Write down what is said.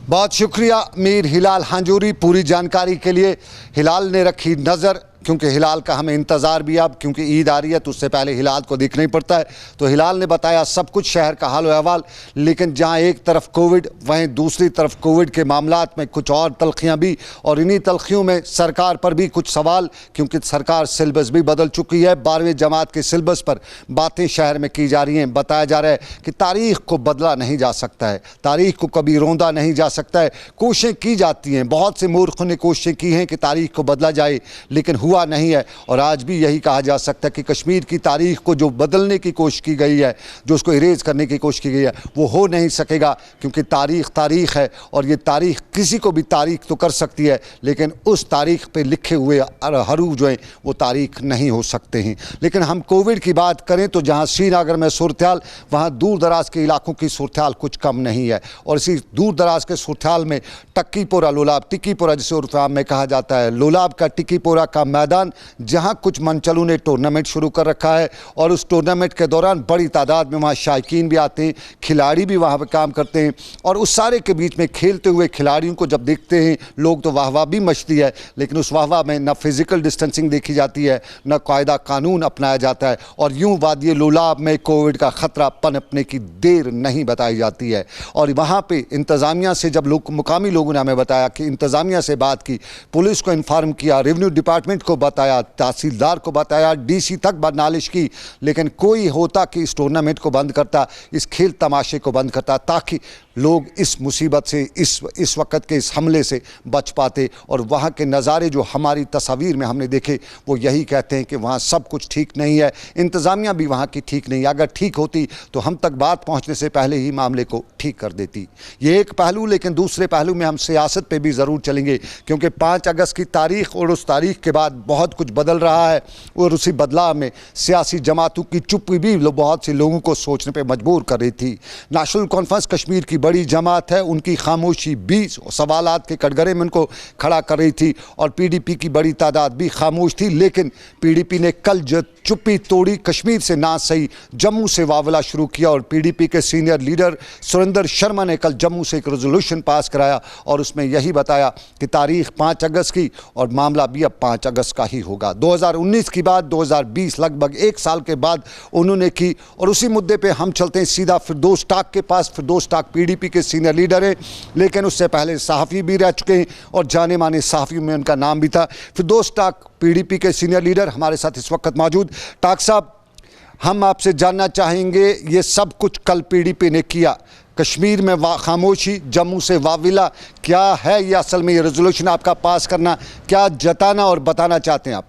बहुत शुक्रिया मीर हिलाल हांजूरी पूरी जानकारी के लिए। हिलाल ने रखी नज़र, क्योंकि हिलाल का हमें इंतज़ार भी अब, क्योंकि ईद आ रही है तो उससे पहले हिलाल को देखना ही पड़ता है। तो हिलाल ने बताया सब कुछ, शहर का हाल अहवाल। लेकिन जहां एक तरफ कोविड, वहीं दूसरी तरफ कोविड के मामलात में कुछ और तलखियां भी, और इन्हीं तलखियों में सरकार पर भी कुछ सवाल, क्योंकि सरकार सिलेबस भी बदल चुकी है। 12वीं जमात के सिलेबस पर बातें शहर में की जा रही हैं। बताया जा रहा है कि तारीख़ को बदला नहीं जा सकता है, तारीख़ को कभी रोंदा नहीं जा सकता है। कोशिशें की जाती हैं, बहुत से मूर्खों ने कोशिशें की हैं कि तारीख़ को बदला जाए, लेकिन हुआ नहीं है। और आज भी यही कहा जा सकता है कि कश्मीर की तारीख को जो बदलने की कोशिश की गई है, जो उसको इरेज करने की कोशिश की गई है, वो हो नहीं सकेगा, क्योंकि तारीख तारीख है। और ये तारीख किसी को भी तारीख तो कर सकती है, लेकिन उस तारीख पे लिखे हुए हरूफ जो हैं वो तारीख नहीं हो सकते हैं। लेकिन हम कोविड की बात करें तो जहाँ श्रीनगर में सूरत-ए-हाल, वहाँ दूर दराज के इलाकों की सूरत-ए-हाल कुछ कम नहीं है। और इसी दूर दराज के सूरत-ए-हाल में टक्कीपोरा लोलाब, टिक्कीपोरा जिसे उर्दू में कहा जाता है, लोलाब का टिक्कीपोरा का मैदान, जहां कुछ मनचलों ने टूर्नामेंट शुरू कर रखा है। और उस टूर्नामेंट के दौरान बड़ी तादाद में वहां शायकीन भी आते हैं, खिलाड़ी भी वहां पर काम करते हैं। और उस सारे के बीच में खेलते हुए खिलाड़ियों को जब देखते हैं लोग, तो वाहवाह भी मचती है। लेकिन उस वाहवाह में न फिजिकल डिस्टेंसिंग देखी जाती है, न कायदा कानून अपनाया जाता है। और यूं वादी लोलाब में कोविड का खतरा पनपने की देर नहीं बताई जाती है। और वहाँ पर इंतज़ामिया से जब मुकामी लोगों ने हमें बताया कि इंतज़ामिया से बात की, पुलिस को इन्फॉर्म किया, रेवेन्यू डिपार्टमेंट को बताया, तहसीलदार को बताया, डीसी तक नालिश की, लेकिन कोई होता कि इस टूर्नामेंट को बंद करता, इस खेल तमाशे को बंद करता, ताकि लोग इस मुसीबत से, इस वक्त के इस हमले से बच पाते। और वहाँ के नज़ारे जो हमारी तस्वीर में हमने देखे, वो यही कहते हैं कि वहाँ सब कुछ ठीक नहीं है, इंतज़ामिया भी वहाँ की ठीक नहीं है। अगर ठीक होती तो हम तक बात पहुँचने से पहले ही मामले को ठीक कर देती। ये एक पहलू। लेकिन दूसरे पहलू में हम सियासत पे भी ज़रूर चलेंगे, क्योंकि 5 अगस्त की तारीख़ और उस तारीख़ के बाद बहुत कुछ बदल रहा है। और उसी बदलाव में सियासी जमातों की चुप्पी भी बहुत से लोगों को सोचने पे मजबूर कर रही थी। नेशनल कॉन्फ्रेंस कश्मीर की बड़ी जमात है, उनकी खामोशी भी सवालात के कटघरे में उनको खड़ा कर रही थी। और पीडीपी की बड़ी तादाद भी खामोश थी। लेकिन पीडीपी ने कल जो चुप्पी तोड़ी, कश्मीर से ना सही जम्मू से वावला शुरू किया। और पीडीपी के सीनियर लीडर सुरेंद्र शर्मा ने कल जम्मू से एक रेजोल्यूशन पास कराया, और उसमें यही बताया कि तारीख 5 अगस्त की, और मामला भी अब 5 अगस्त का ही होगा। 2019 की बात 2020, लगभग 1 साल के बाद उन्होंने की। और उसी मुद्दे पे हम चलते हैं सीधा फिरदौस टाक के पास। फिरदौस टाक पीडीपी के सीनियर लीडर हैं, लेकिन उससे पहले सहाफ़ी भी रह चुके हैं, और जाने माने सहाफ़ी में उनका नाम भी था। फिरदौस टाक पीडीपी के सीनियर लीडर हमारे साथ इस वक्त मौजूद। टाक साहब, हम आपसे जानना चाहेंगे, ये सब कुछ कल पीडीपी ने किया, कश्मीर में खामोशी, जम्मू से वाविला, क्या है ये असल में ये रेजोल्यूशन आपका पास करना, क्या जताना और बताना चाहते हैं आप?